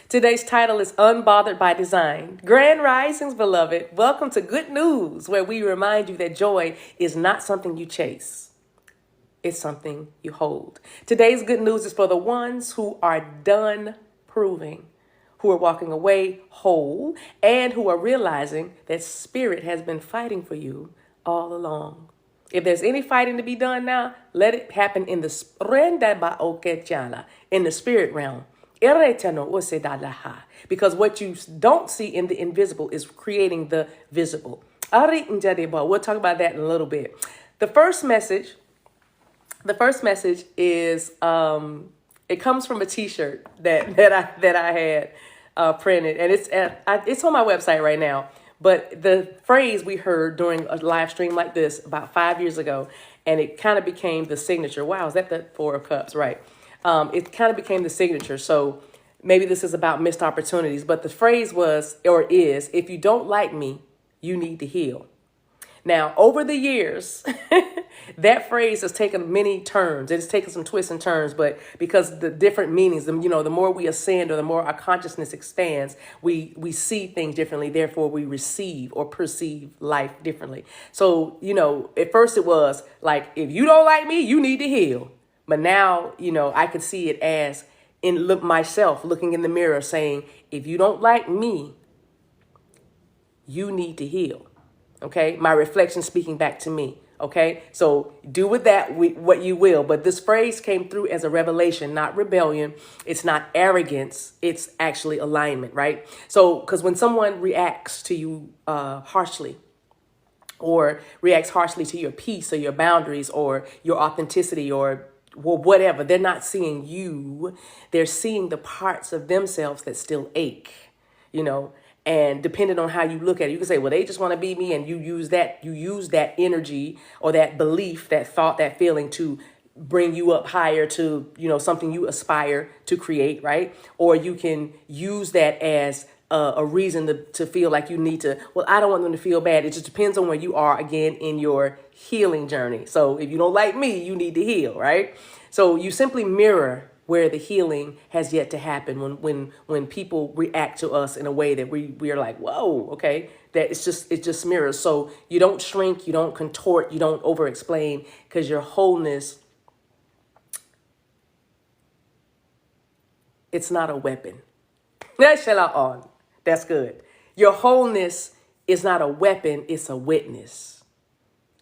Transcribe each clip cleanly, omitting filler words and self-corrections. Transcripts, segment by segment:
Today's title is Unbothered by Design. Grand Risings, beloved. Welcome to Good News, where we remind you that joy is not something you chase. It's something you hold. Today's good news is for the ones who are done proving, who are walking away whole, and who are realizing that spirit has been fighting for you all along. If there's any fighting to be done now, let it happen in the spirit realm. Because what you don't see in the invisible is creating the visible. We'll talk about that in a little bit. The first message is it comes from a T-shirt that I had printed, and it's on my website right now. But the phrase we heard during a live stream like this about 5 years ago, and it kind of became the signature. Wow, is that the Four of Cups, right? It kind of became the signature. So maybe this is about missed opportunities, but the phrase was, or is, if you don't like me, you need to heal. Now, over the years, that phrase has taken many turns. It's taken some twists and turns, but because the different meanings, the more we ascend or the more our consciousness expands, we see things differently. Therefore, we receive or perceive life differently. So, at first it was like, if you don't like me, you need to heal. But now, I could see it as myself looking in the mirror saying, if you don't like me, you need to heal. Okay, my reflection speaking back to me. Okay, so do with that what you will. But this phrase came through as a revelation, not rebellion. It's not arrogance. It's actually alignment, right? So because when someone reacts to you harshly, or reacts harshly to your peace or your boundaries or your authenticity or whatever, they're not seeing you. They're seeing the parts of themselves that still ache, And depending on how you look at it, you can say, well, they just want to be me. And you use that energy or that belief, that thought, that feeling to bring you up higher to, something you aspire to create, right? Or you can use that as a reason to feel like you need to, well, I don't want them to feel bad. It just depends on where you are, again, in your healing journey. So if you don't like me, you need to heal, right? So you simply mirror where the healing has yet to happen when people react to us in a way that we are like, whoa, okay, that it just mirrors. So you don't shrink, you don't contort, you don't over explain, because your wholeness, it's not a weapon. That's good. Your wholeness is not a weapon, it's a witness.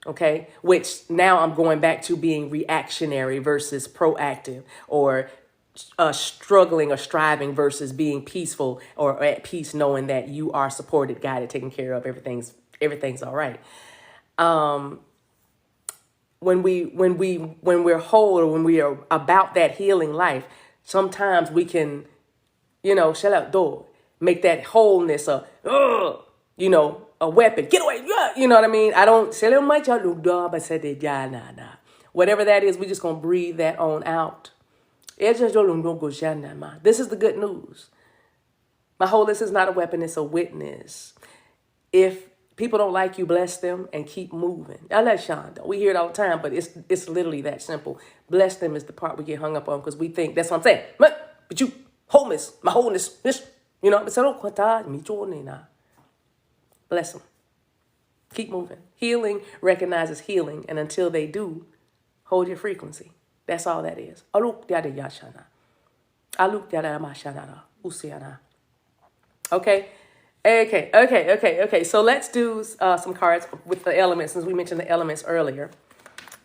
Okay, which now I'm going back to being reactionary versus proactive, or struggling or striving versus being peaceful or at peace, knowing that you are supported, guided, taken care of. Everything's all right. When we're whole, or when we are about that healing life, sometimes we can, make that wholeness a weapon. Get away. You know what I mean? I don't say much. Whatever that is, we're just going to breathe that on out. This is the good news. My wholeness is not a weapon. It's a witness. If people don't like you, bless them and keep moving. I let Shonda. We hear it all the time, but it's literally that simple. Bless them is the part we get hung up on, because we think, that's what I'm saying. But you, wholeness, my wholeness, this, bless them. Keep moving. Healing recognizes healing. And until they do, hold your frequency. That's all that is. Okay. Okay. So let's do some cards with the elements, since we mentioned the elements earlier.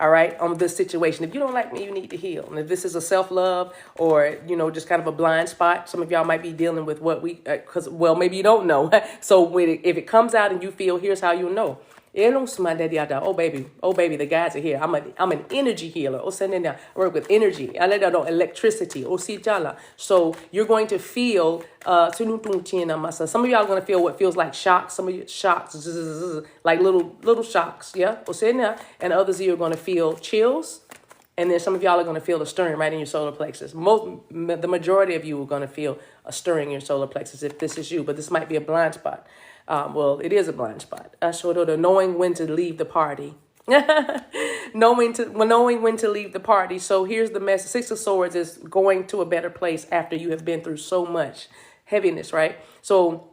All right, on this situation. If you don't like me, you need to heal. And if this is a self-love or, just kind of a blind spot, some of y'all might be dealing with what maybe you don't know. So if it comes out and you feel, here's how you'll know. Oh baby, the guys are here. I'm an energy healer. I work with energy. Electricity. So you're going to feel, some of y'all are going to feel what feels like shocks. Some of you shocks, like little shocks. Yeah. And others of you are going to feel chills. And then some of y'all are going to feel a stirring right in your solar plexus. The majority of you are going to feel a stirring in your solar plexus if this is you, but this might be a blind spot. It is a blind spot. Knowing when to leave the party. knowing when to leave the party. So here's the message. Six of Swords is going to a better place after you have been through so much. heaviness, right? So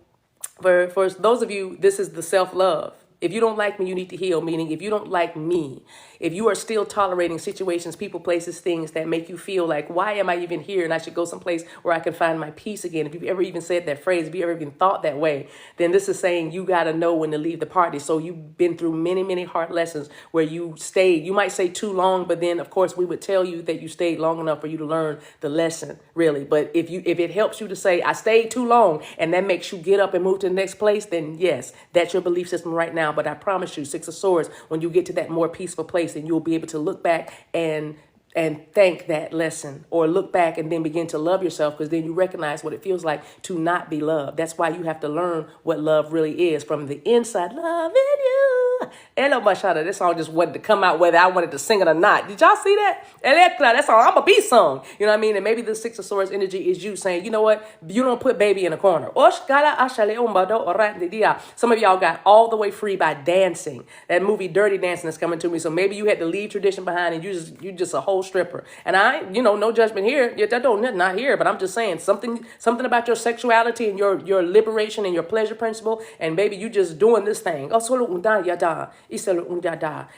for those of you, this is the self-love. If you don't like me, you need to heal. Meaning, if you don't like me, if you are still tolerating situations, people, places, things that make you feel like, why am I even here? And I should go someplace where I can find my peace again. If you've ever even said that phrase, if you ever even thought that way, then this is saying you got to know when to leave the party. So you've been through many, many hard lessons where you stayed. You might say too long, but then of course we would tell you that you stayed long enough for you to learn the lesson, really. But if it helps you to say, I stayed too long, and that makes you get up and move to the next place, then yes, that's your belief system right now. But I promise you, Six of Swords, when you get to that more peaceful place, then you'll be able to look back and thank that lesson, or look back and then begin to love yourself, because then you recognize what it feels like to not be loved. That's why you have to learn what love really is from the inside. Loving you. Hello, Mashada. This song just wanted to come out whether I wanted to sing it or not. Did y'all see that? Electra, that's all. I'm a beat song. You know what I mean? And maybe the Six of Swords energy is you saying, you know what? You don't put baby in a corner. Some of y'all got all the way free by dancing. That movie Dirty Dancing is coming to me. So maybe you had to leave tradition behind and you just a whole stripper. And no judgment here. That don't not here, but I'm just saying something about your sexuality and your liberation and your pleasure principle. And maybe you just doing this thing.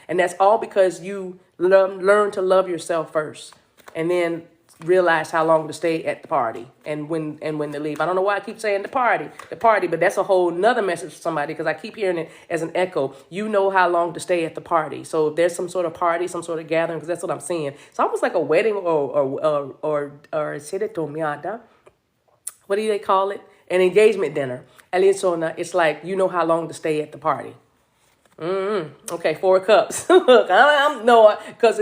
And that's all because you learn to love yourself first, and then realize how long to stay at the party and when to leave. I don't know why I keep saying the party, but that's a whole nother message for somebody, because I keep hearing it as an echo. You know how long to stay at the party. So if there's some sort of party, some sort of gathering, because that's what I'm seeing. It's almost like a wedding or what do they call it? An engagement dinner. It's like, you know how long to stay at the party. Okay, 4 of Cups. No, because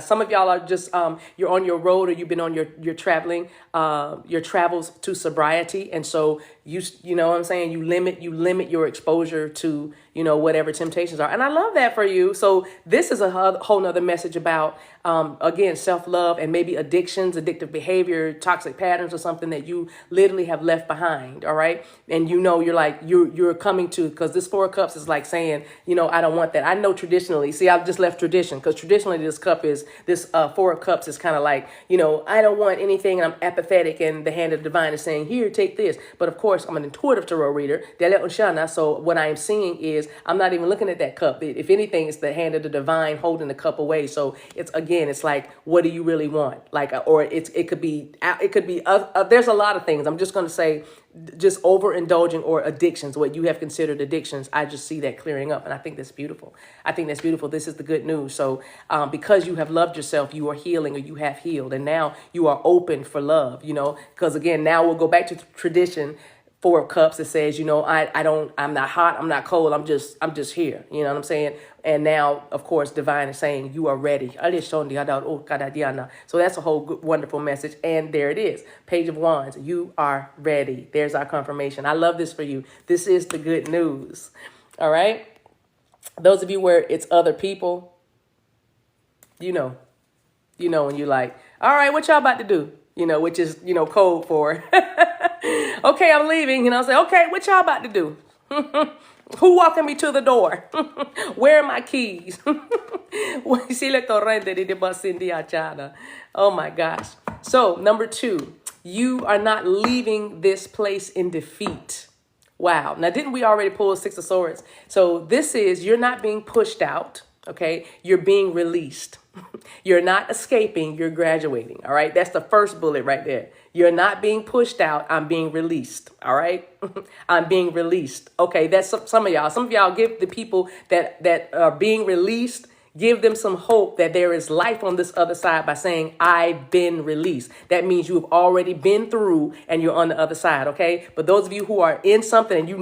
some of y'all are just you're on your road, or you've been on your traveling, your travels to sobriety, and so you know what I'm saying, you limit your exposure to whatever temptations are, and I love that for you. So this is a whole nother message about again, self-love and maybe addictions, addictive behavior, toxic patterns, or something that you literally have left behind. All right, and you're coming to, because this 4 of Cups is like saying, I don't want that. I know traditionally, see, I've just left tradition, because traditionally this 4 of Cups is kind of like, I don't want anything, and I'm apathetic, and the hand of the divine is saying, here, take this. But of course, I'm an intuitive tarot reader. So what I am seeing is, I'm not even looking at that cup. If anything, it's the hand of the divine holding the cup away. So it's like, what do you really want? Like, or it could be, there's a lot of things. I'm just going to say, just overindulging or addictions, what you have considered addictions. I just see that clearing up. And I think that's beautiful. This is the good news. So because you have loved yourself, you are healing, or you have healed. And now you are open for love, because again, now we'll go back to tradition. 4 of Cups, it says, I'm not hot, I'm not cold, I'm just here. You know what I'm saying? And now, of course, divine is saying you are ready. So that's a whole good, wonderful message. And there it is. Page of Wands. You are ready. There's our confirmation. I love this for you. This is the good news. All right. Those of you where it's other people, when you're like, all right, what y'all about to do? Which is, code for, okay, I'm leaving. Say, okay, what y'all about to do? Who walking me to the door? Where are my keys? Oh my gosh. So number 2, you are not leaving this place in defeat. Wow. Now, didn't we already pull 6 of Swords? So this is, you're not being pushed out. Okay. You're being released. You're not escaping. You're graduating. All right. That's the first bullet right there. You're not being pushed out. I'm being released. All right. I'm being released. Okay. That's some of y'all. Some of y'all give the people that are being released, give them some hope that there is life on this other side by saying, I've been released. That means you have already been through and you're on the other side. Okay. But those of you who are in something and you're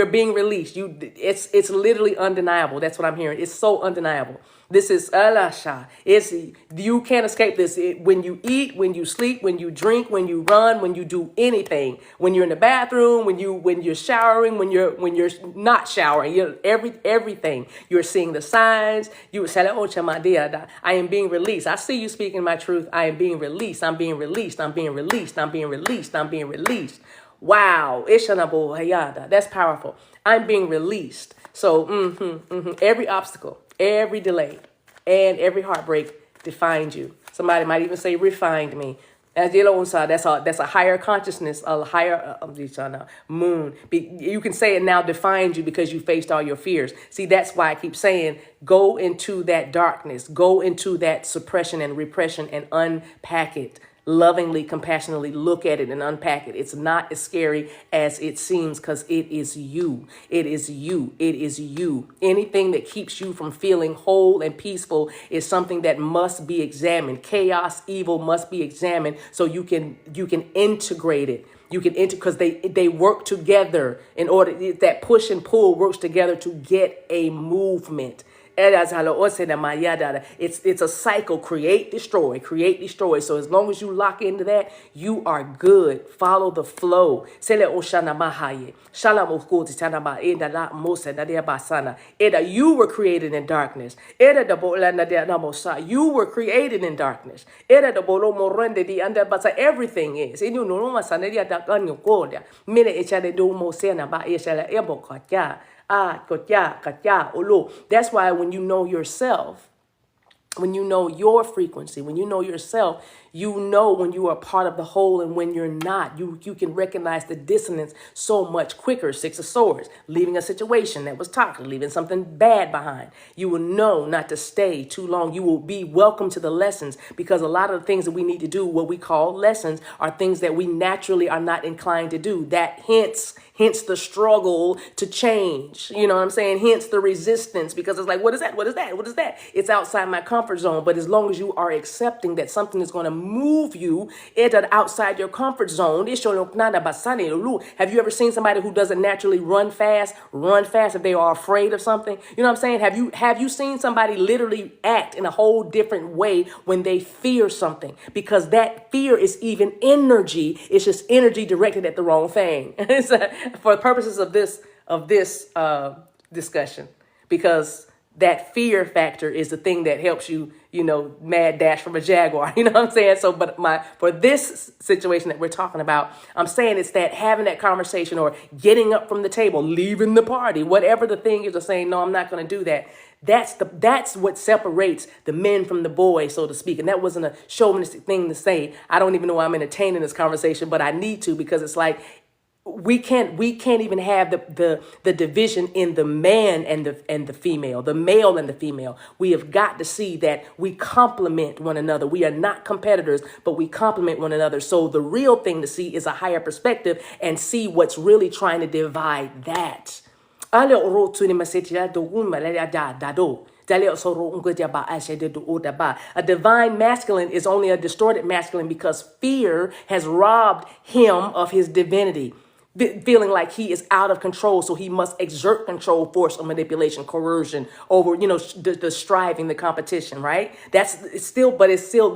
being released. It's literally undeniable. That's what I'm hearing. It's so undeniable. This is Alasha. You can't escape this. When you eat, when you sleep, when you drink, when you run, when you do anything, when you're in the bathroom, when you're showering, when you're not showering, everything. You're seeing the signs. I am being released. I see you speaking my truth. I am being released. I'm being released. I'm being released. I'm being released. I'm being released. Wow. That's powerful. I'm being released. So every obstacle, every delay, and every heartbreak defined you. Somebody might even say refined me. That's a higher consciousness, a higher moon. You can say it now defines you because you faced all your fears. See, that's why I keep saying go into that darkness, go into that suppression and repression and unpack it. Lovingly, compassionately look at it and unpack it. It's not as scary as it seems because it is you. It is you. It is you. Anything that keeps you from feeling whole and peaceful is something that must be examined. Chaos, evil must be examined so you can integrate it. You can enter because they work together in order that push and pull works together to get a movement. It's a cycle, create, destroy, create, destroy. So as long as you lock into that, you are good. Follow the flow. You were created in darkness. You were created in darkness. Everything is. That's why when you know yourself, when you know your frequency, when you know yourself, you know when you are part of the whole and when you're not. You can recognize the dissonance so much quicker. Six of Swords, leaving a situation that was toxic, leaving something bad behind. You will know not to stay too long. You will be welcome to the lessons because a lot of the things that we need to do, what we call lessons, are things that we naturally are not inclined to do. That hence the struggle to change. You know what I'm saying? Hence the resistance because it's like, what is that? What is that? What is that? It's outside my comfort zone. But as long as you are accepting that something is going to move you outside your comfort zone. Have you ever seen somebody who doesn't naturally run fast if they are afraid of something? You know what I'm saying? Have you seen somebody literally act in a whole different way when they fear something? Because that fear is even energy. It's just energy directed at the wrong thing. For the purposes of this discussion, because that fear factor is the thing that helps you, mad dash from a jaguar. You know what I'm saying? So, for this situation that we're talking about, I'm saying it's that having that conversation or getting up from the table, leaving the party, whatever the thing is, or saying, no, I'm not going to do that. That's what separates the men from the boys, so to speak. And that wasn't a chauvinistic thing to say. I don't even know why I'm entertaining this conversation, but I need to, because it's like, we can't even have the division in the man and the female, the male and the female. We have got to see that we complement one another. We are not competitors, but we complement one another. So the real thing to see is a higher perspective and see what's really trying to divide that. A divine masculine is only a distorted masculine because fear has robbed him of his divinity. Feeling like he is out of control, so he must exert control, force, or manipulation, coercion over, the striving, the competition, right? It's still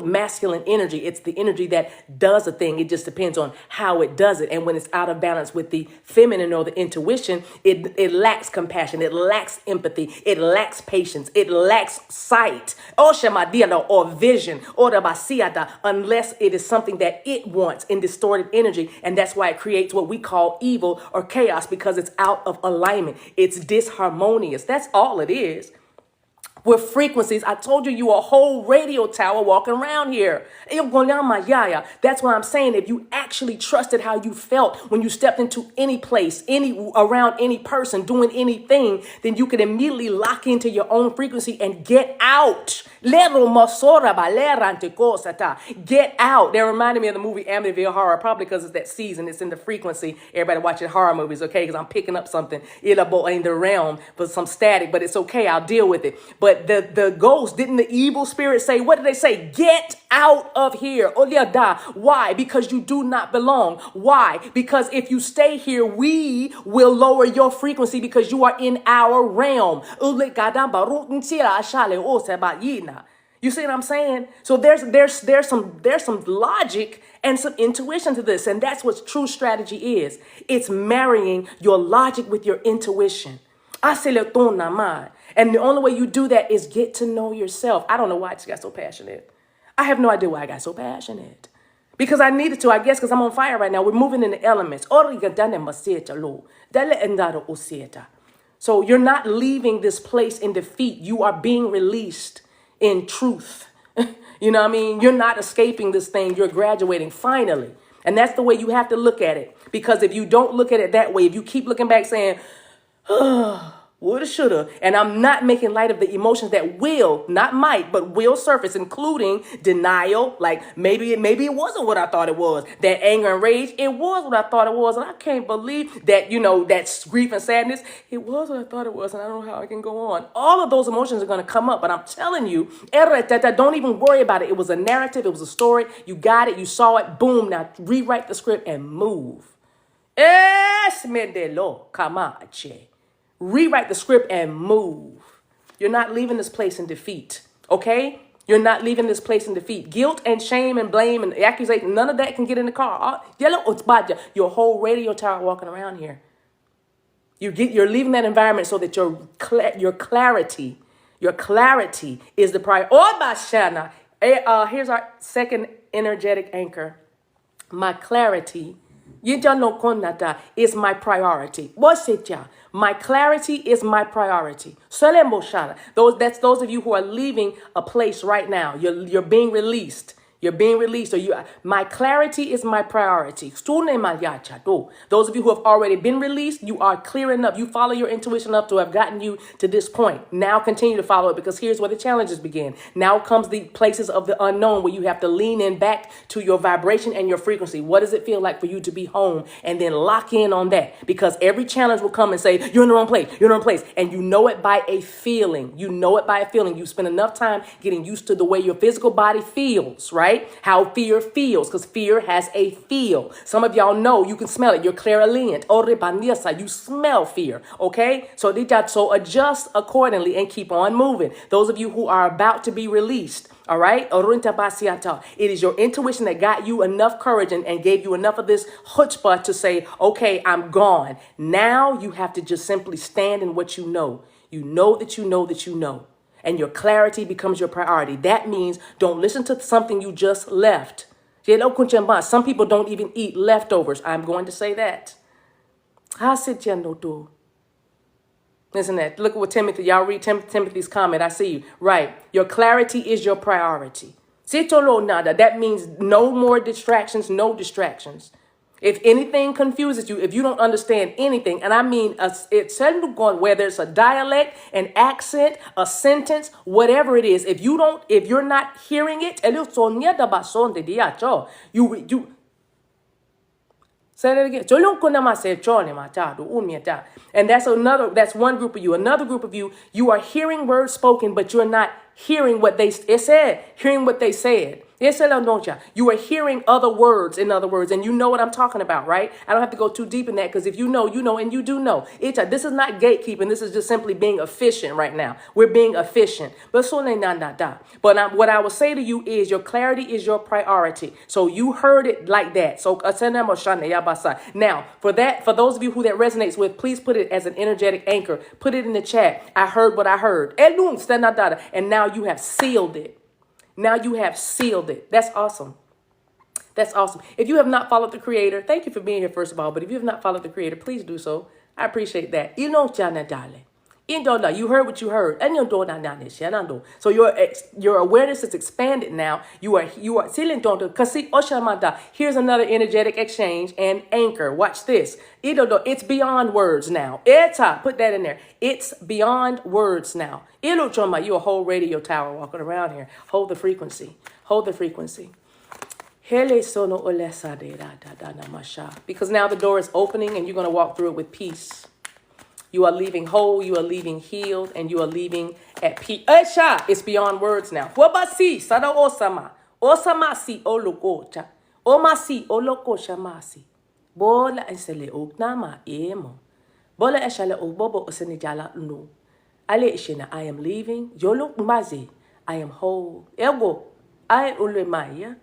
masculine energy. It's the energy that does a thing. It just depends on how it does it. And when it's out of balance with the feminine or the intuition, it lacks compassion. It lacks empathy. It lacks patience. It lacks sight, or vision, unless it is something that it wants in distorted energy. And that's why it creates what we call evil or chaos, because it's out of alignment. It's disharmonious. That's all it is. With frequencies, I told you are a whole radio tower walking around here. That's why I'm saying, if you actually trusted how you felt when you stepped into any place, around any person, doing anything, then you could immediately lock into your own frequency and get out. Get out. That reminded me of the movie Amityville Horror, probably because it's that season. It's in the frequency. Everybody watching horror movies, okay? Because I'm picking up something in the realm, but some static, but it's okay. I'll deal with it. But the ghost, didn't the evil spirit say, what did they say? Get out of here. Why? Because you do not belong. Why? Because if you stay here, we will lower your frequency because you are in our realm. You see what I'm saying? So there's some logic and some intuition to this. And that's what true strategy is. It's marrying your logic with your intuition. And the only way you do that is get to know yourself. I don't know why I just got so passionate. I have no idea why I got so passionate. Because I needed to, I guess, because I'm on fire right now. We're moving in the elements. So you're not leaving this place in defeat. You are being released in truth. You know what I mean? You're not escaping this thing. You're graduating finally. And that's the way you have to look at it. Because if you don't look at it that way, if you keep looking back saying, woulda, shoulda. And I'm not making light of the emotions that will, not might, but will surface, including denial. Like maybe it wasn't what I thought it was. That anger and rage, it was what I thought it was. And I can't believe that, that grief and sadness, it was what I thought it was. And I don't know how I can go on. All of those emotions are going to come up. But I'm telling you, don't even worry about it. It was a narrative. It was a story. You got it. You saw it. Boom. Now rewrite the script and move. Es mendelo kamache. Rewrite the script and move. You're not leaving this place in defeat, okay? You're not leaving this place in defeat. Guilt and shame and blame and accusation, none of that can get in the car. Your whole radio tower walking around here. You're leaving that environment so that your clarity is the priority. Here's our second energetic anchor. My clarity is my priority. My clarity is my priority. That's those of you who are leaving a place right now. You're being released. You're being released. My clarity is my priority. Those of you who have already been released, you are clear enough. You follow your intuition enough to have gotten you to this point. Now continue to follow it, because here's where the challenges begin. Now comes the places of the unknown where you have to lean in back to your vibration and your frequency. What does it feel like for you to be home? And then lock in on that, because every challenge will come and say, you're in the wrong place. You're in the wrong place. And you know it by a feeling. You know it by a feeling. You spend enough time getting used to the way your physical body feels, right? How fear feels, because fear has a feel. Some of y'all know, you can smell it. You're clairvoyant. You smell fear, okay? So adjust accordingly and keep on moving. Those of you who are about to be released, all right? It is your intuition that got you enough courage and gave you enough of this chutzpah to say, okay, I'm gone. Now you have to just simply stand in what you know. You know that you know that you know. And your clarity becomes your priority. That means don't listen to something you just left. Some people don't even eat leftovers. I'm going to say that. Listen to that. Look at what Timothy, y'all read Timothy's comment. I see you. Right. Your clarity is your priority. That means no more distractions, no distractions. If anything confuses you, if you don't understand anything, and I mean, whether it's a dialect, an accent, a sentence, whatever it is, if you're not hearing it, you say that again. And that's one group of you. Another group of you, you are hearing words spoken, but you're not hearing what they said. You are hearing other words, in other words, and you know what I'm talking about, right? I don't have to go too deep in that, because if you know, and you do know. This is not gatekeeping. This is just simply being efficient right now. We're being efficient. But what I will say to you is your clarity is your priority. So you heard it like that. So now, for those of you who that resonates with, please put it as an energetic anchor. Put it in the chat. I heard what I heard. And now you have sealed it. Now you have sealed it. That's awesome. That's awesome. If you have not followed the Creator, thank you for being here, first of all. But if you have not followed the Creator, please do so. I appreciate that. You heard what you heard. So your awareness is expanded now. You are here's another energetic exchange and anchor. Watch this. It's beyond words now. Put that in there. It's beyond words now. You're a whole radio tower walking around here. Hold the frequency. Hold the frequency. Because now the door is opening and you're going to walk through it with peace. You are leaving whole, you are leaving healed, and you are leaving at peace. It's beyond words now. Sada osama. Osamasi olokocha. Omasi olokosha masi. Bola esele ognama emo. Bola eshale obobo osenijala no. Ale ishena, I am leaving. Yolo mazi. I am whole. Ego. I ulemaya.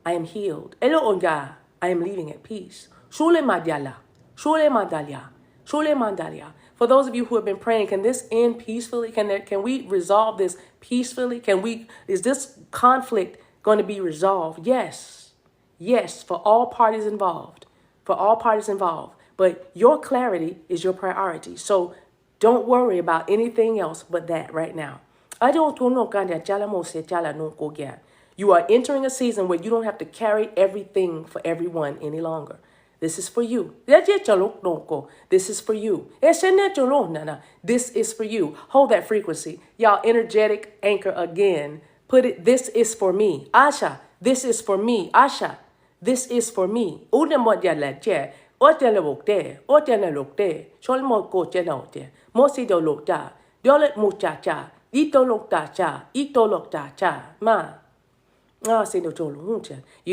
I am healed. Elo onga. I am leaving at peace. Shule madala. Shule madalia. Shule mandalia. For those of you who have been praying, can this end peacefully? Can we resolve this peacefully? Is this conflict going to be resolved? Yes. Yes, for all parties involved. For all parties involved. But your clarity is your priority. So don't worry about anything else but that right now. You are entering a season where you don't have to carry everything for everyone any longer. This is for you. This is for you. This is for you. Hold that frequency. Y'all, energetic anchor again. Put it, this is for me. Asha, this is for me. Asha, this is for me. You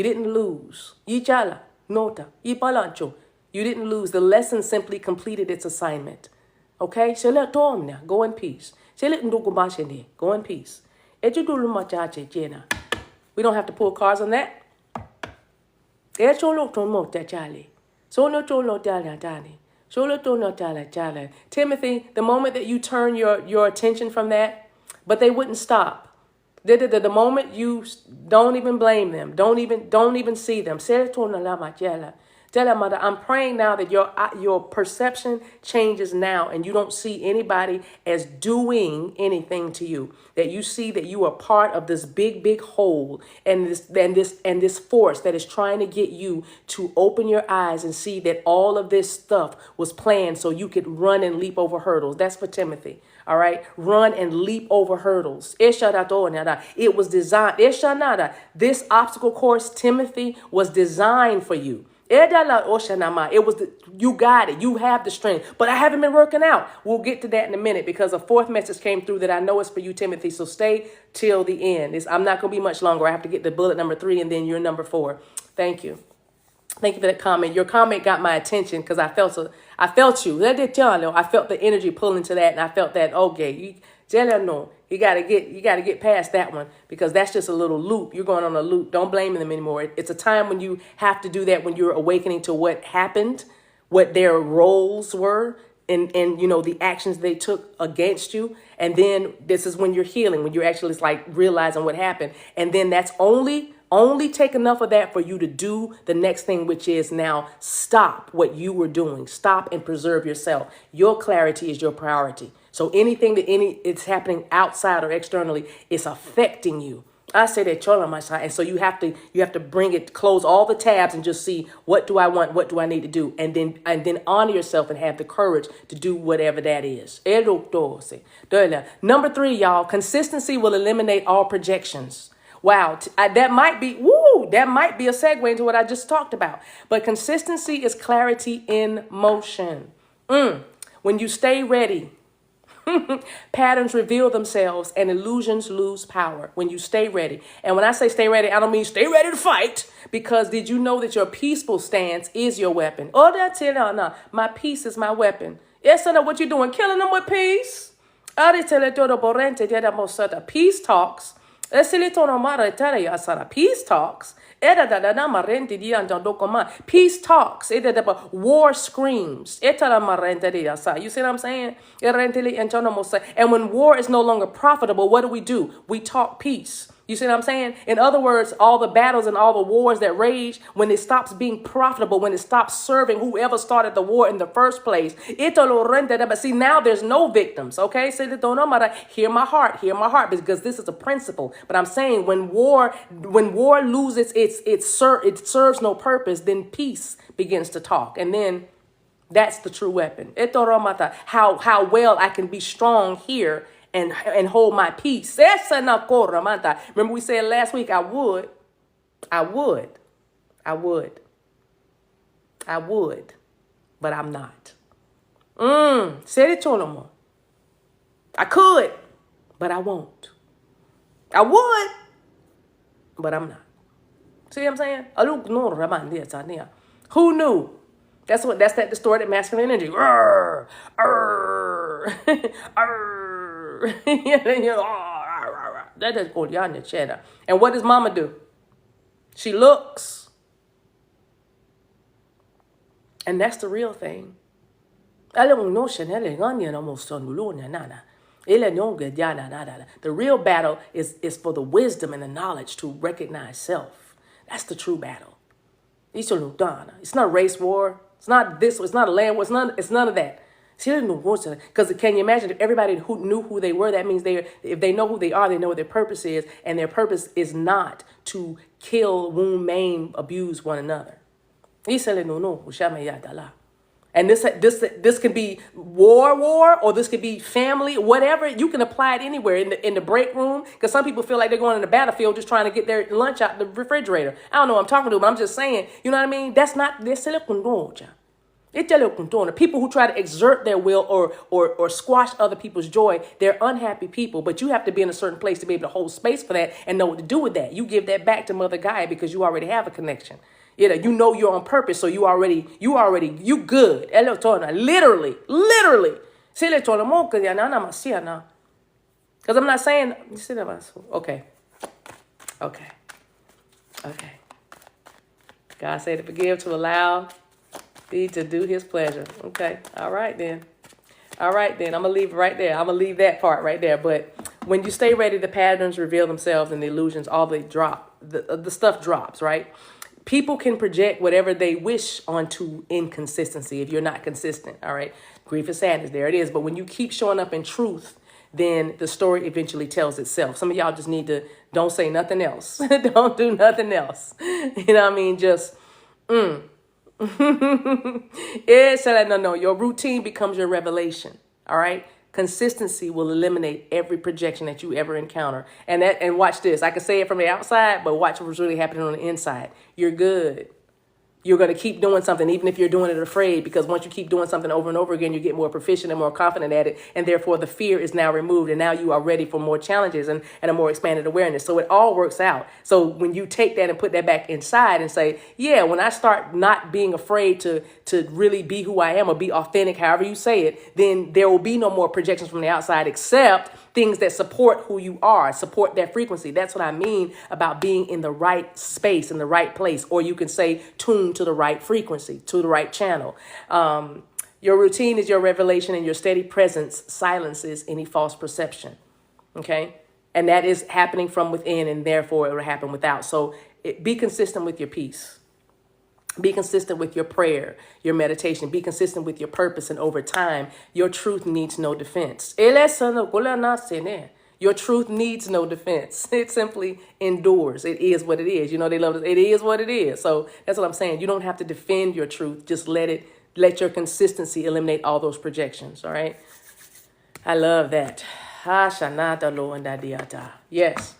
didn't lose. You didn't lose. The lesson simply completed its assignment. Okay? Go in peace. Go in peace. We don't have to pull cards on that. Timothy, the moment that you turn your attention from that, but they wouldn't stop. The moment you don't even blame them, don't even see them. Tell them, mother, I'm praying now that your perception changes now and you don't see anybody as doing anything to you. That you see that you are part of this big whole and this force that is trying to get you to open your eyes and see that all of this stuff was planned so you could run and leap over hurdles. That's for Timothy. All right. Run and leap over hurdles. It was designed. This obstacle course, Timothy, was designed for you. It was you got it. You have the strength. But I haven't been working out. We'll get to that in a minute because a fourth message came through that I know is for you, Timothy. So stay till the end. I'm not going to be much longer. I have to get the bullet number 3 and then you're number 4. Thank you. Thank you for that comment. Your comment got my attention because I felt you. I felt the energy pulling to that, and I felt that. Okay, you gotta get past that one because that's just a little loop. You're going on a loop. Don't blame them anymore. It's a time when you have to do that when you're awakening to what happened, what their roles were, and the actions they took against you. And then this is when you're healing, when you're actually like realizing what happened, and then that's only take enough of that for you to do the next thing, which is now stop what you were doing. Stop and preserve yourself. Your clarity is your priority. So anything that it's happening outside or externally, it's affecting you. I say that chola my side. And so you have to bring it, close all the tabs and just see what do I want? What do I need to do? And then honor yourself and have the courage to do whatever that is. Number 3, y'all, consistency will eliminate all projections. Wow, that might be a segue into what I just talked about. But consistency is clarity in motion. When you stay ready, patterns reveal themselves and illusions lose power. When you stay ready. And when I say stay ready, I don't mean stay ready to fight. Because did you know that your peaceful stance is your weapon? Oh, that's it. No. My peace is my weapon. Yes, I know what you're doing. Killing them with peace. Peace talks. Peace talks. Peace talks. War screams. You see what I'm saying? And when war is no longer profitable, what do? We talk peace. You see what I'm saying? In other words, all the battles and all the wars that rage, when it stops being profitable, when it stops serving whoever started the war in the first place. But see, now there's no victims, okay? Hear my heart, because this is a principle. But I'm saying when war loses it serves no purpose, then peace begins to talk. And then that's the true weapon. How well I can be strong here and hold my peace. Remember we said last week, I would, but I'm not. I could, but I won't. I would, but I'm not. See what I'm saying? Who knew? That's that distorted masculine energy. Arr, arr, arr. That is Yolanda cheddar. And what does mama do? She looks. And that's the real thing. The real battle is for the wisdom and the knowledge to recognize self. That's the true battle. It's not a race war. It's not this. It's not a land war. It's none of that. Because can you imagine if everybody who knew who they were, that means if they know who they are, they know what their purpose is. And their purpose is not to kill, wound, maim, abuse one another. And this could be war, or this could be family, whatever. You can apply it anywhere in the break room, because some people feel like they're going in the battlefield just trying to get their lunch out the refrigerator. I don't know what I'm talking to, but I'm just saying, you know what I mean? That's not this. The people who try to exert their will or squash other people's joy, they're unhappy people. But you have to be in a certain place to be able to hold space for that and know what to do with that. You give that back to Mother Gaia because you already have a connection. You know you're on purpose, so you good. Literally. Because I'm not saying, okay. God said to forgive, to allow thee to do his pleasure. Okay. All right then. I'm going to leave it right there. I'm going to leave that part right there. But when you stay ready, the patterns reveal themselves and the illusions, all they drop. The stuff drops, right? People can project whatever they wish onto inconsistency if you're not consistent, all right? Grief and sadness, there it is. But when you keep showing up in truth, then the story eventually tells itself. Some of y'all just need to, don't say nothing else. Don't do nothing else. You know what I mean? Just, No. Your routine becomes your revelation, all right? Consistency will eliminate every projection that you ever encounter. And watch this. I can say it from the outside, but watch what's really happening on the inside. You're good. You're going to keep doing something, even if you're doing it afraid, because once you keep doing something over and over again, you get more proficient and more confident at it. And therefore, the fear is now removed. And now you are ready for more challenges and a more expanded awareness. So it all works out. So when you take that and put that back inside and say, yeah, when I start not being afraid to really be who I am or be authentic, however you say it, then there will be no more projections from the outside except things that support who you are, support that frequency. That's what I mean about being in the right space, in the right place, or you can say tuned to the right frequency, to the right channel. Your routine is your revelation, and your steady presence silences any false perception. Okay? And that is happening from within, and therefore it will happen without. So be consistent with your peace. Be consistent with your prayer, your meditation. Be consistent with your purpose. And over time, your truth needs no defense. Your truth needs no defense. It simply endures. It is what it is. You know, they love it. It is what it is. So that's what I'm saying. You don't have to defend your truth. Just let your consistency eliminate all those projections. All right. I love that. Yes.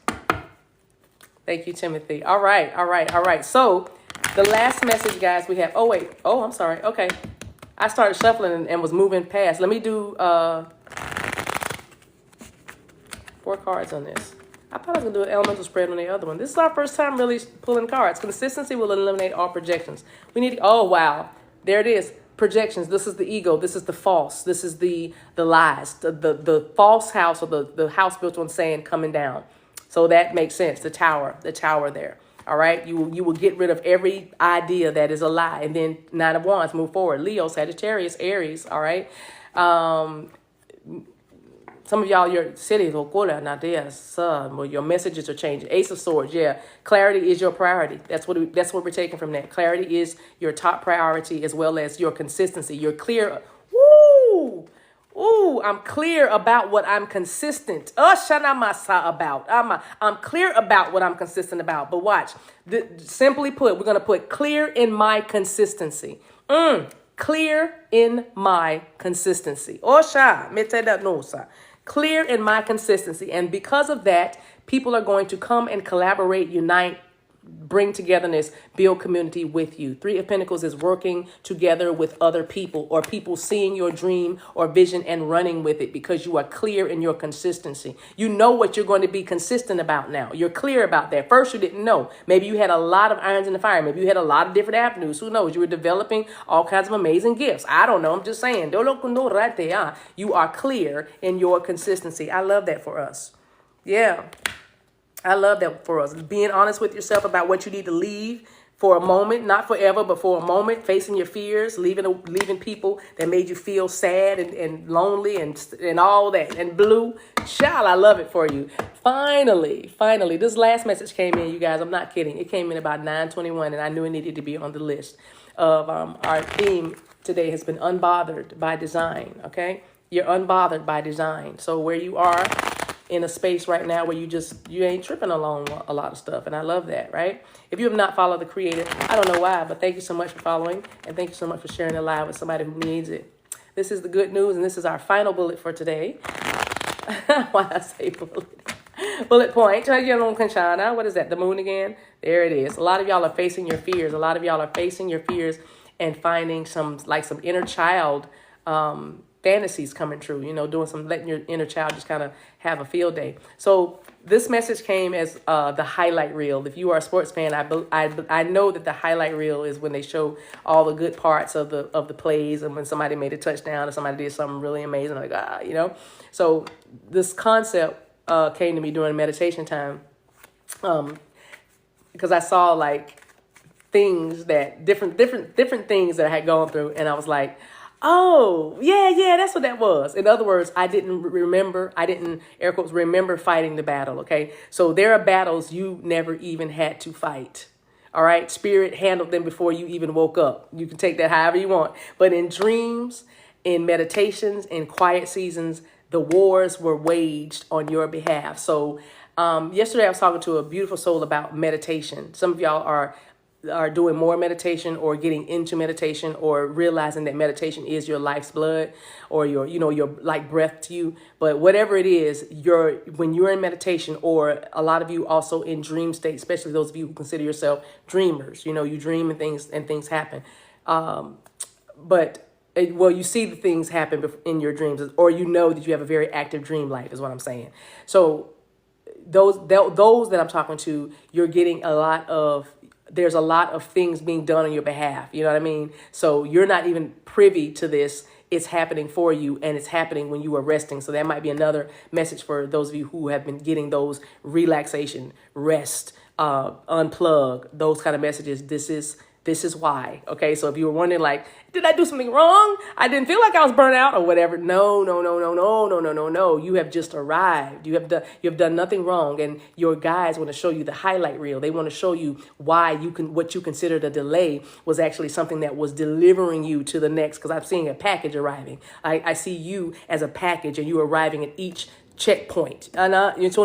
Thank you, Timothy. All right. So the last message, guys, we have. Oh, I'm sorry. Okay. I started shuffling and was moving past. Let me do 4 cards on this. I thought I was going to do an elemental spread on the other one. This is our first time really pulling cards. Consistency will eliminate all projections. We need, oh, wow. There it is. Projections. This is the ego. This is the false. This is the lies. The false house, or the house built on sand coming down. So that makes sense. The tower there. All right. You will get rid of every idea that is a lie. And then 9 of Wands, move forward. Leo, Sagittarius, Aries. All right. Some of y'all, your cities, your messages are changing. Ace of Swords, yeah. Clarity is your priority. That's what we're taking from that. Clarity is your top priority, as well as your consistency. You're clear. I'm clear about what I'm consistent. About. I'm clear about what I'm consistent about. But watch. Simply put, we're going to put clear in my consistency. Clear in my consistency. Clear in my consistency. And because of that, people are going to come and collaborate, unite, bring togetherness, build community with you. 3 of Pentacles is working together with other people, or people seeing your dream or vision and running with it, because you are clear in your consistency. You know what you're going to be consistent about now. You're clear about that. First, you didn't know. Maybe you had a lot of irons in the fire. Maybe you had a lot of different avenues. Who knows? You were developing all kinds of amazing gifts. I don't know. I'm just saying. You are clear in your consistency. I love that for us. Yeah. I love that for us. Being honest with yourself about what you need to leave for a moment, not forever, but for a moment, facing your fears, leaving people that made you feel sad and lonely and all that, and blue. Child, I love it for you. Finally, this last message came in, you guys. I'm not kidding. It came in about 9:21, and I knew it needed to be on the list of our theme today has been unbothered by design, okay? You're unbothered by design. So where you are in a space right now where you ain't tripping along a lot of stuff. And I love that, right? If you have not followed the creator, I don't know why, but thank you so much for following. And thank you so much for sharing it live with somebody who needs it. This is the good news. And this is our final bullet for today. Why I say bullet? Bullet point. What is that? The moon again? There it is. A lot of y'all are facing your fears. A lot of y'all are facing your fears and finding some inner child fantasies coming true, letting your inner child just kind of have a field day. So this message came as the highlight reel. If you are a sports fan, I know that the highlight reel is when they show all the good parts of the plays, and when somebody made a touchdown or somebody did something really amazing, So this concept came to me during meditation time, because I saw things that different things that I had gone through, and I was like, oh, yeah, that's what that was. In other words, I didn't, air quotes, remember fighting the battle, okay? So there are battles you never even had to fight, all right? Spirit handled them before you even woke up. You can take that however you want. But in dreams, in meditations, in quiet seasons, the wars were waged on your behalf. So yesterday I was talking to a beautiful soul about meditation. Some of y'all are doing more meditation or getting into meditation or realizing that meditation is your life's blood or your like breath to you. But whatever it is, when you're in meditation, or a lot of you also in dream state, especially those of you who consider yourself dreamers, you dream and things happen. You see the things happen in your dreams, or that you have a very active dream life is what I'm saying. So those that I'm talking to, you're getting there's a lot of things being done on your behalf. You know what I mean? So you're not even privy to this. It's happening for you, and it's happening when you are resting. So that might be another message for those of you who have been getting those relaxation, rest, unplug, those kind of messages. This is why. Okay, so if you were wondering, did I do something wrong? I didn't feel like I was burnt out or whatever. No. You have just arrived. You have done nothing wrong, and your guides want to show you the highlight reel. They want to show you why what you considered a delay was actually something that was delivering you to the next. Because I'm seeing a package arriving. I see you as a package, and you arriving at each checkpoint. And there's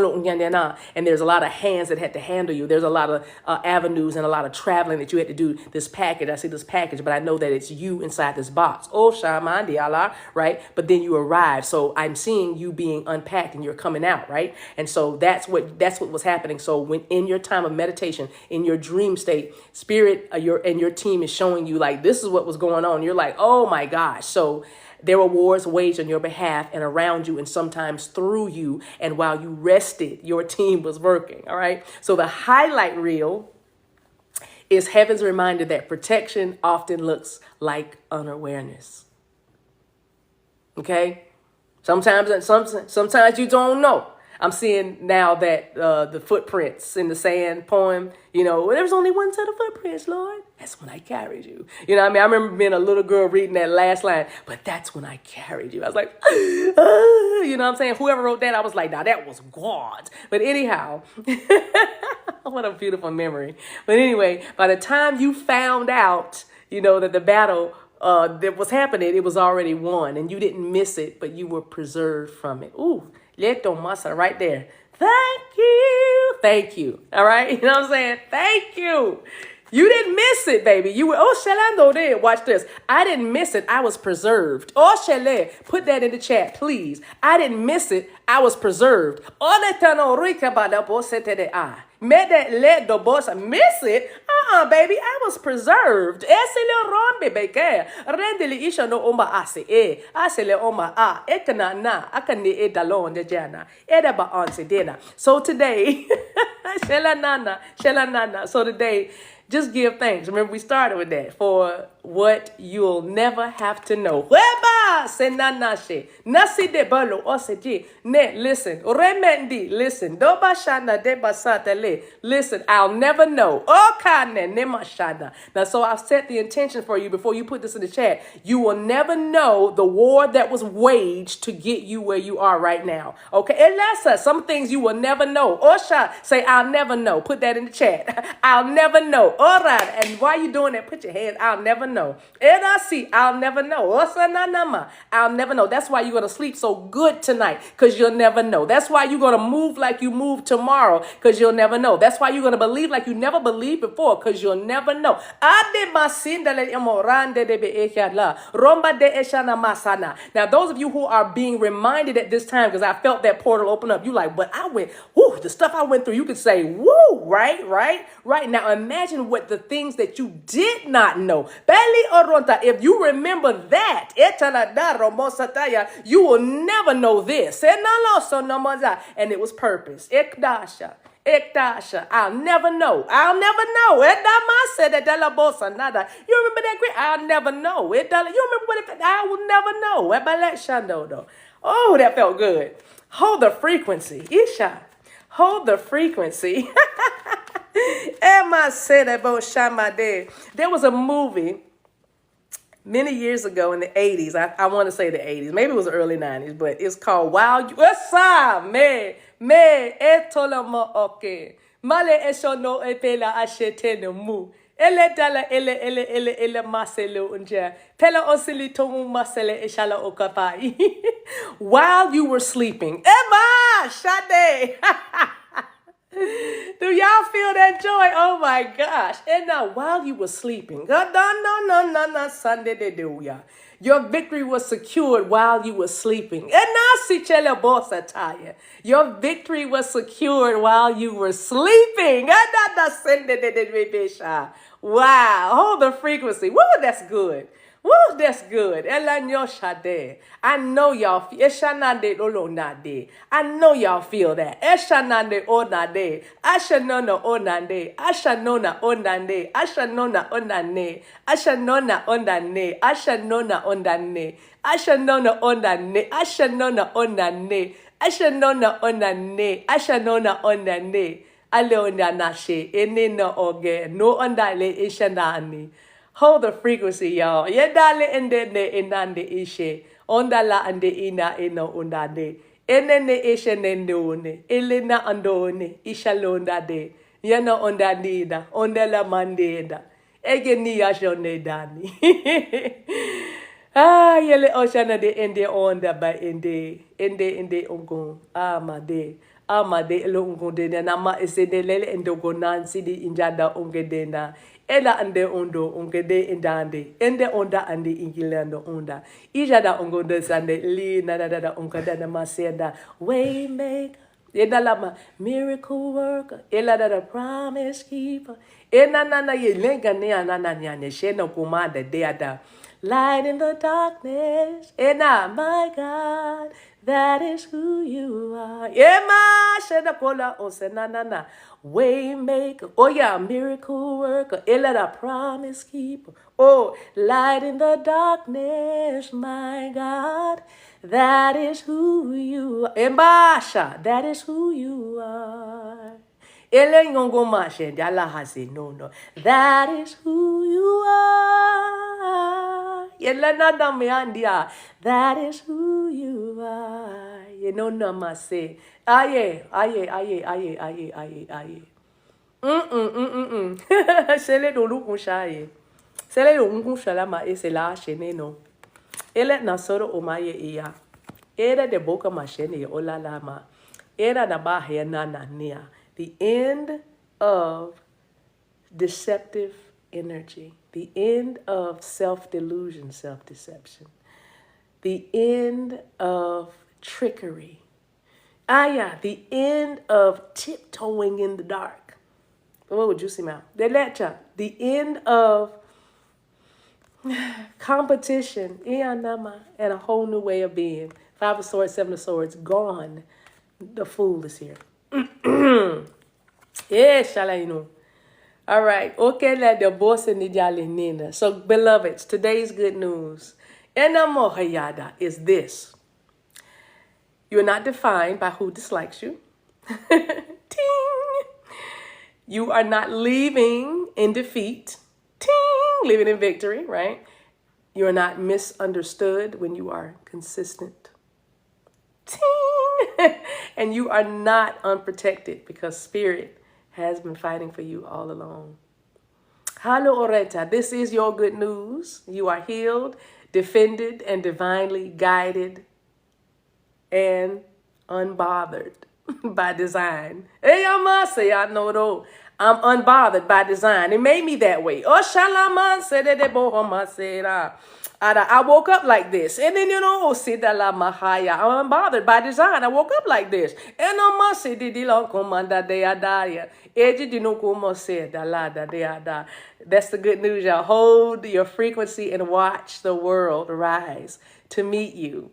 a lot of hands that had to handle you. There's a lot of avenues and a lot of traveling that you had to do this package. I see this package, but I know that it's you inside this box. Oh, Shamandi Allah, right? But then you arrive. So I'm seeing you being unpacked and you're coming out, right? And so that's what was happening. So when in your time of meditation, in your dream state, spirit your team is showing you this is what was going on. You're like, oh my gosh. So there were wars waged on your behalf and around you and sometimes through you. And while you rested, your team was working. All right. So the highlight reel is heaven's reminder that protection often looks like unawareness. Okay. Sometimes you don't know. I'm seeing now that the footprints in the sand poem, there's only one set of footprints, Lord. That's when I carried you. I remember being a little girl reading that last line, but that's when I carried you. I was like, what I'm saying? Whoever wrote that, I was like, now that was God. But anyhow, what a beautiful memory. But anyway, by the time you found out, that the battle that was happening, it was already won, and you didn't miss it, but you were preserved from it. Ooh. Leto masa right there. Thank you. All right. You know what I'm saying? Thank you. You didn't miss it, baby. You were, Shalando there. Watch this. I didn't miss it. I was preserved. Shale. Put that in the chat, please. I didn't miss it. I was preserved. Made that let the boss miss it. Baby, I was preserved. Esele rombe beke. Rendeli isha no omba ase e. Asele omba a. Ekana na. Akane e dalon de jana. Eda ba anse dena. So today, shela nana. So today, just give thanks. Remember, we started with that. For what you'll never have to know. Whereby senanashe. Nasi de balo oseti. Ne, listen. Remendi, listen. Dobashana de basatele. Listen, I'll never know. Okane nemashana. Now, so I've set the intention for you before you put this in the chat. You will never know the war that was waged to get you where you are right now. Okay, Elasa, some things you will never know. Osha, say, I'll never know. Put that in the chat. I'll never know. All right, and while you're doing that, put your hands, I'll never know. Edasi, I'll never know. Osananama, I'll never know. That's why you're going to sleep so good tonight, because you'll never know. That's why you're going to move like you move tomorrow, because you'll never know. That's why you're going to believe like you never believed before, because you'll never know. Now, those of you who are being reminded at this time, because I felt that portal open up, you like, but I went, whoo, the stuff I went through, you could say, woo, right. Now, imagine what the things that you did not know. If you remember that, you will never know this. And it was purpose. Ekdasha, I'll never know. You remember that great? I'll never know. You remember what it? I will never know. Oh, that felt good. Hold the frequency. Isha. Hold the frequency. There was a movie many years ago in the 80s. I want to say the 80s. Maybe it was the early 90s, but it's called Wild You. Me etolama oke. Male eshono epela ashete no mu. Ele dala ele masele unja. Pela osili tomu masele eshala okapai. While you were sleeping. Emma Shade. Do y'all feel that joy? Oh my gosh. And now while you were sleeping. No, Sunday de do ya. Your victory was secured while you were sleeping. And now your victory was secured while you were sleeping. Wow. Hold the frequency. Woo, that's good. Woo, that's good. I know y'all feel. I know y'all feel that. Eshanande onade. Ashanona onande. Ashanona onande. Ashanona onane. Ashanona onane. Ashanona onane. Ashanona onane. Ashanona onane. Ashanona onane. Ashanona onane. Alona nashe. Enena oge. No ondale eshanani. Hold the frequency, y'all. Yedale ende ne inande ishe. Ondala ande ina ino undade. Enene ishe nendone. Elena andone. Ishalonda de. Yana ondadida. Ondela mandeda. Egeni ashone dani. Yele oshana de ende onda ba ende. Ende ungun. Amade. Amade elo ungun de nama esede lele endogo nansi di injada ungedena. Ela ande ondo ongede indande ende onda ande ingilando onda ijada ongondo sande li na ongada na masenda way make ela lama miracle worker ela da promise keeper ena na ye lenga ne anana nyane sheno kumanda deada light in the darkness ena my God. That is who you are. Ema shena kola osenana. Waymaker. Oh yeah, miracle worker. Ela promise keeper. Oh, light in the darkness, my God. That is who you are. Embasha. That is who you are. Ele ngongo mashe dala hasi no. That is who you are. Yelena meandia. That is who you are. You know namase. Aye. Sele do lukun shaye. Sele do lukun shalama esela sheneno. Ele nasoro omaye iya. Era de boca mashene olalama. Era na bahe na nia. The end of deceptive energy. The end of self-delusion, self-deception. The end of trickery. The end of tiptoeing in the dark. What would you see now? The end of competition. And a whole new way of being. 5 of Swords, 7 of Swords, gone. The fool is here. Shalayno. All right. Okay, let the boss and the nina. So, beloveds, today's good news Enamohayada is this. You are not defined by who dislikes you. Ting! You are not leaving in defeat. Ting! Living in victory, right? You are not misunderstood when you are consistent. Ting! And you are not unprotected because Spirit has been fighting for you all along. Halo Oreta, this is your good news. You are healed, defended, and divinely guided and unbothered by design. Hey, I say I know though. I'm unbothered by design. It made me that way. Oh, shalaman said it. I woke up like this. And then, I'm unbothered by design. I woke up like this. And that's the good news, y'all. Hold your frequency and watch the world rise to meet you